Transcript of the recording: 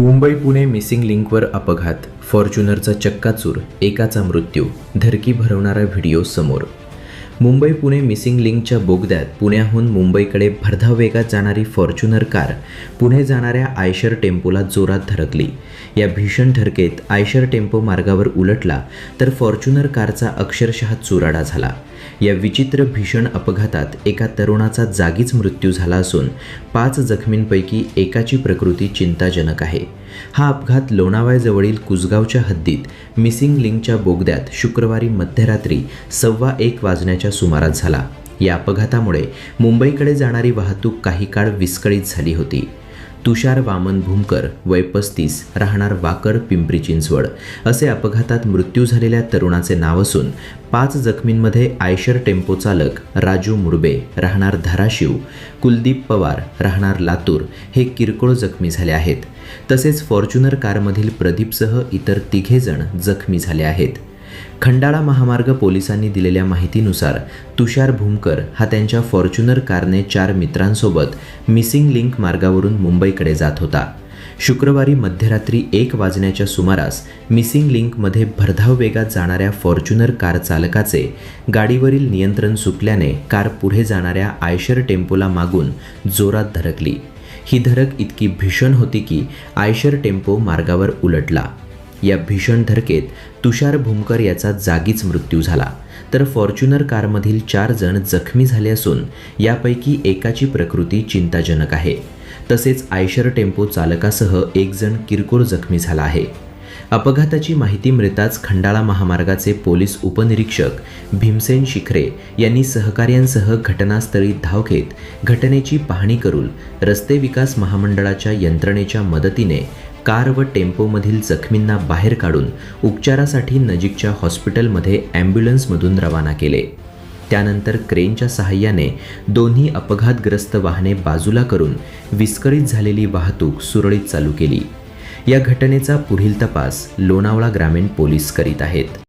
Mumbai Pune missing लिंकवर अपघात, फॉर्च्युनरचा चक्काचूर, एकाचा मृत्यू, धरकी भरवणारा व्हिडिओ समोर. मुंबई पुणे मिसिंग लिंकच्या बोगद्यात पुण्याहून मुंबईकडे भरधाव वेगात जाणारी फॉर्च्युनर कार पुणे जाणाऱ्या आयशर टेम्पोला जोरात धडकली. या भीषण धडकेत आयशर टेम्पो मार्गावर उलटला तर फॉर्च्युनर कारचा अक्षरशः चुराडा झाला. या विचित्र भीषण अपघातात एका तरुणाचा जागीच मृत्यू झाला असून 5 जखमींपैकी एकाची प्रकृती चिंताजनक आहे. हा अपघात लोणावळ्याजवळील कुसगावच्या हद्दीत मिसिंग लिंकच्या बोगद्यात शुक्रवारी मध्यरात्री 1:15 वाजण्याच्या सुमारास झाला. या अपघातामुळे मुंबईकडे जाणारी वाहतूक काही काळ विस्कळीत झाली होती. तुषार वामन भूमकर, वय 35, राहणार वाकर, पिंपरी चिंचवड असे अपघातात मृत्यू झालेल्या तरुणाचे नाव असून 5 जखमींमध्ये आयशर टेम्पो चालक राजू मुरबे, राहणार धाराशिव, कुलदीप पवार, राहणार लातूर हे किरकोळ जखमी झाले आहेत. तसेच फॉर्च्युनर कारमधील प्रदीपसह इतर 3 जण जखमी झाले आहेत. खंडाळा महामार्ग पोलिसांनी दिलेल्या माहितीनुसार तुषार भूमकर हा त्यांच्या फॉर्च्युनर कारने 4 मित्रांसोबत मिसिंग लिंक मार्गावरून मुंबईकडे जात होता. शुक्रवारी मध्यरात्री 1 वाजण्याच्या सुमारास मिसिंग लिंकमध्ये भरधाव वेगात जाणाऱ्या फॉर्च्युनर कार चालकाचे गाडीवरील नियंत्रण सुटल्याने कार पुढे जाणाऱ्या आयशर टेम्पोला मागून जोरात धडकली. ही धडक इतकी भीषण होती की आयशर टेम्पो मार्गावर उलटला. या भीषण धडकेत तुषार भूमकर याचा जागीच मृत्यू झाला तर फॉर्च्युनर कारमधील 4 जण जखमी झाले असून यापैकी एकाची प्रकृती चिंताजनक आहे. तसेच आयशर टेम्पो चालकासह 1 जण किरकोळ जखमी झाला आहे. अपघाताची माहिती मिळताच खंडाळा महामार्गाचे पोलीस उपनिरीक्षक भीमसेन शिखरे यांनी सहकार्यांसह घटनास्थळी धाव घेत घटनेची पाहणी करून रस्ते विकास महामंडळाच्या यंत्रणेच्या मदतीने कार व टेम्पोमधील जखमींना बाहेर काढून उपचारासाठी नजीकच्या हॉस्पिटलमध्ये ॲम्ब्युलन्समधून रवाना केले. त्यानंतर क्रेनच्या सहाय्याने दोन्ही अपघातग्रस्त वाहने बाजूला करून विस्कळीत झालेली वाहतूक सुरळीत चालू केली. या घटनेचा पुढील तपास लोणावळा ग्रामीण पोलीस करीत आहेत.